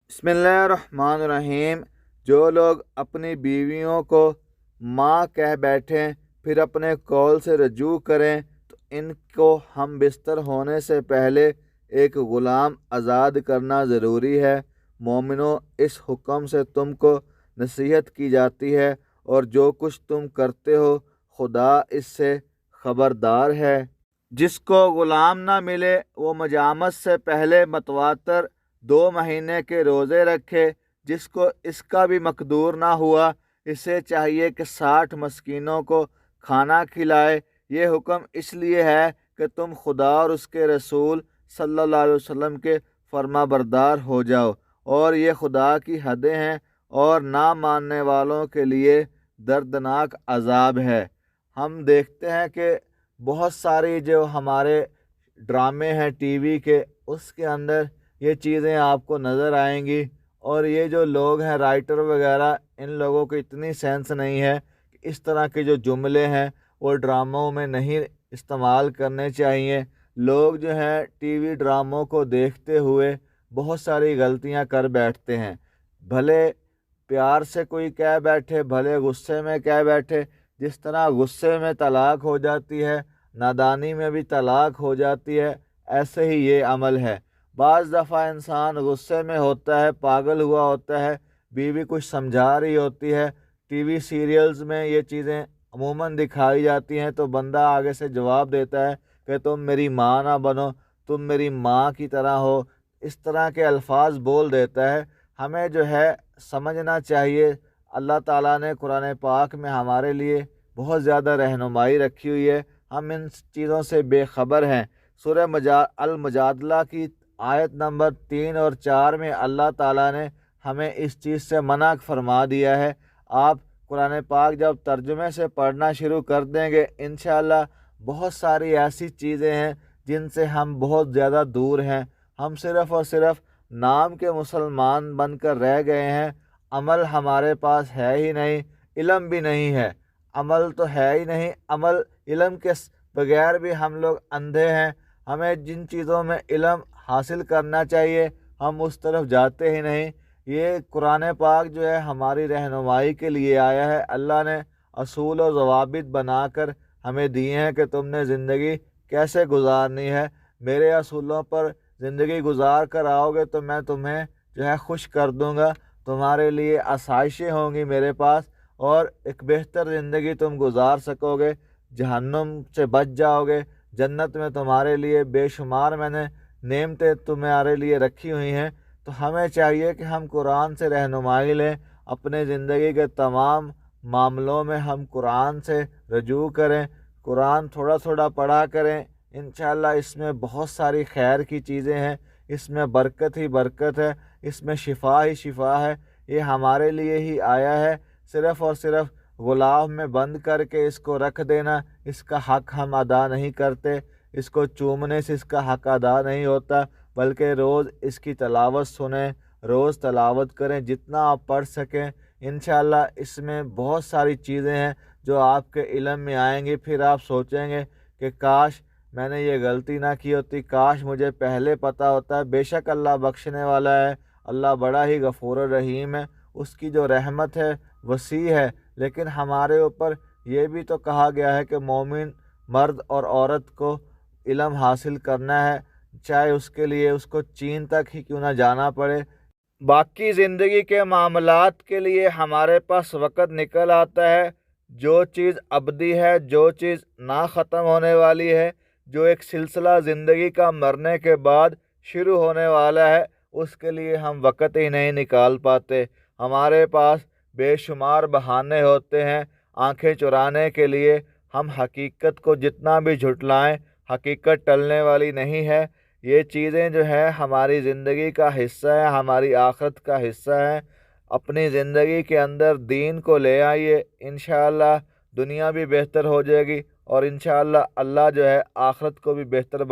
بسم اللہ الرحمن الرحیم۔ جو لوگ اپنی بیویوں کو ماں کہہ بیٹھیں پھر اپنے قول سے رجوع کریں تو ان کو ہم بستر ہونے سے پہلے ایک غلام آزاد کرنا ضروری ہے۔ مومنو، اس حکم سے تم کو نصیحت کی جاتی ہے اور جو کچھ تم کرتے ہو خدا اس سے خبردار ہے۔ جس کو غلام نہ ملے وہ مجامت سے پہلے متواتر 2 مہینے کے روزے رکھے۔ جس کو اس کا بھی مقدور نہ ہوا اسے چاہیے کہ 60 مسکینوں کو کھانا کھلائے۔ یہ حکم اس لیے ہے کہ تم خدا اور اس کے رسول صلی اللہ علیہ وسلم کے فرما بردار ہو جاؤ، اور یہ خدا کی حدیں ہیں اور نہ ماننے والوں کے لیے دردناک عذاب ہے۔ ہم دیکھتے ہیں کہ بہت ساری جو ہمارے ڈرامے ہیں ٹی وی کے، اس کے اندر یہ چیزیں آپ کو نظر آئیں گی، اور یہ جو لوگ ہیں رائٹر وغیرہ، ان لوگوں کو اتنی سینس نہیں ہے کہ اس طرح کے جو جملے ہیں وہ ڈراموں میں نہیں استعمال کرنے چاہیے۔ لوگ جو ہیں ٹی وی ڈراموں کو دیکھتے ہوئے بہت ساری غلطیاں کر بیٹھتے ہیں، بھلے پیار سے کوئی کہہ بیٹھے بھلے غصے میں کہہ بیٹھے۔ جس طرح غصے میں طلاق ہو جاتی ہے، نادانی میں بھی طلاق ہو جاتی ہے، ایسے ہی یہ عمل ہے۔ بعض دفعہ انسان غصے میں ہوتا ہے، پاگل ہوا ہوتا ہے، بیوی کچھ سمجھا رہی ہوتی ہے، ٹی وی سیریلز میں یہ چیزیں عموماً دکھائی جاتی ہیں تو بندہ آگے سے جواب دیتا ہے کہ تم میری ماں نہ بنو، تم میری ماں کی طرح ہو، اس طرح کے الفاظ بول دیتا ہے۔ ہمیں جو ہے سمجھنا چاہیے، اللہ تعالیٰ نے قرآن پاک میں ہمارے لیے بہت زیادہ رہنمائی رکھی ہوئی ہے، ہم ان چیزوں سے بے خبر ہیں۔ سورہ المجادلہ کی آیت نمبر 3 اور 4 میں اللہ تعالیٰ نے ہمیں اس چیز سے منع فرما دیا ہے۔ آپ قرآن پاک جب ترجمے سے پڑھنا شروع کر دیں گے انشاءاللہ بہت ساری ایسی چیزیں ہیں جن سے ہم بہت زیادہ دور ہیں۔ ہم صرف اور صرف نام کے مسلمان بن کر رہ گئے ہیں، عمل ہمارے پاس ہے ہی نہیں، علم بھی نہیں ہے۔ عمل تو ہے ہی نہیں، علم کے بغیر بھی ہم لوگ اندھے ہیں۔ ہمیں جن چیزوں میں علم حاصل کرنا چاہیے ہم اس طرف جاتے ہی نہیں۔ یہ قرآن پاک جو ہے ہماری رہنمائی کے لیے آیا ہے۔ اللہ نے اصول و ضوابط بنا کر ہمیں دیے ہیں کہ تم نے زندگی کیسے گزارنی ہے۔ میرے اصولوں پر زندگی گزار کر آؤ گے تو میں تمہیں جو ہے خوش کر دوں گا، تمہارے لیے آسائشیں ہوں گی میرے پاس، اور ایک بہتر زندگی تم گزار سکو گے، جہنم سے بچ جاؤ گے۔ جنت میں تمہارے لیے بے شمار میں نے نعمتیں تمہارے لیے رکھی ہوئی ہیں۔ تو ہمیں چاہیے کہ ہم قرآن سے رہنمائی لیں، اپنے زندگی کے تمام معاملوں میں ہم قرآن سے رجوع کریں، قرآن تھوڑا تھوڑا پڑھا کریں۔ انشاءاللہ اس میں بہت ساری خیر کی چیزیں ہیں، اس میں برکت ہی برکت ہے، اس میں شفا ہی شفا ہے۔ یہ ہمارے لیے ہی آیا ہے، صرف اور صرف غلاف میں بند کر کے اس کو رکھ دینا، اس کا حق ہم ادا نہیں کرتے، اس کو چومنے سے اس کا حق ادا نہیں ہوتا، بلکہ روز اس کی تلاوت سنیں، روز تلاوت کریں، جتنا آپ پڑھ سکیں۔ انشاءاللہ اس میں بہت ساری چیزیں ہیں جو آپ کے علم میں آئیں گی، پھر آپ سوچیں گے کہ کاش میں نے یہ غلطی نہ کی ہوتی، کاش مجھے پہلے پتہ ہوتا ہے۔ بے شک اللہ بخشنے والا ہے، اللہ بڑا ہی غفور الرحیم ہے، اس کی جو رحمت ہے وسیع ہے، لیکن ہمارے اوپر یہ بھی تو کہا گیا ہے کہ مومن مرد اور عورت کو علم حاصل کرنا ہے، چاہے اس کے لیے اس کو چین تک ہی کیوں نہ جانا پڑے۔ باقی زندگی کے معاملات کے لیے ہمارے پاس وقت نکل آتا ہے، جو چیز ابدی ہے، جو چیز نہ ختم ہونے والی ہے، جو ایک سلسلہ زندگی کا مرنے کے بعد شروع ہونے والا ہے، اس کے لیے ہم وقت ہی نہیں نکال پاتے۔ ہمارے پاس بے شمار بہانے ہوتے ہیں آنکھیں چرانے کے لیے۔ ہم حقیقت کو جتنا بھی جھٹلائیں حقیقت ٹلنے والی نہیں ہے۔ یہ چیزیں جو ہے ہماری زندگی کا حصہ ہے، ہماری آخرت کا حصہ ہے۔ اپنی زندگی کے اندر دین کو لے آئیے، انشاءاللہ دنیا بھی بہتر ہو جائے گی، اور انشاءاللہ اللہ جو ہے آخرت کو بھی بہتر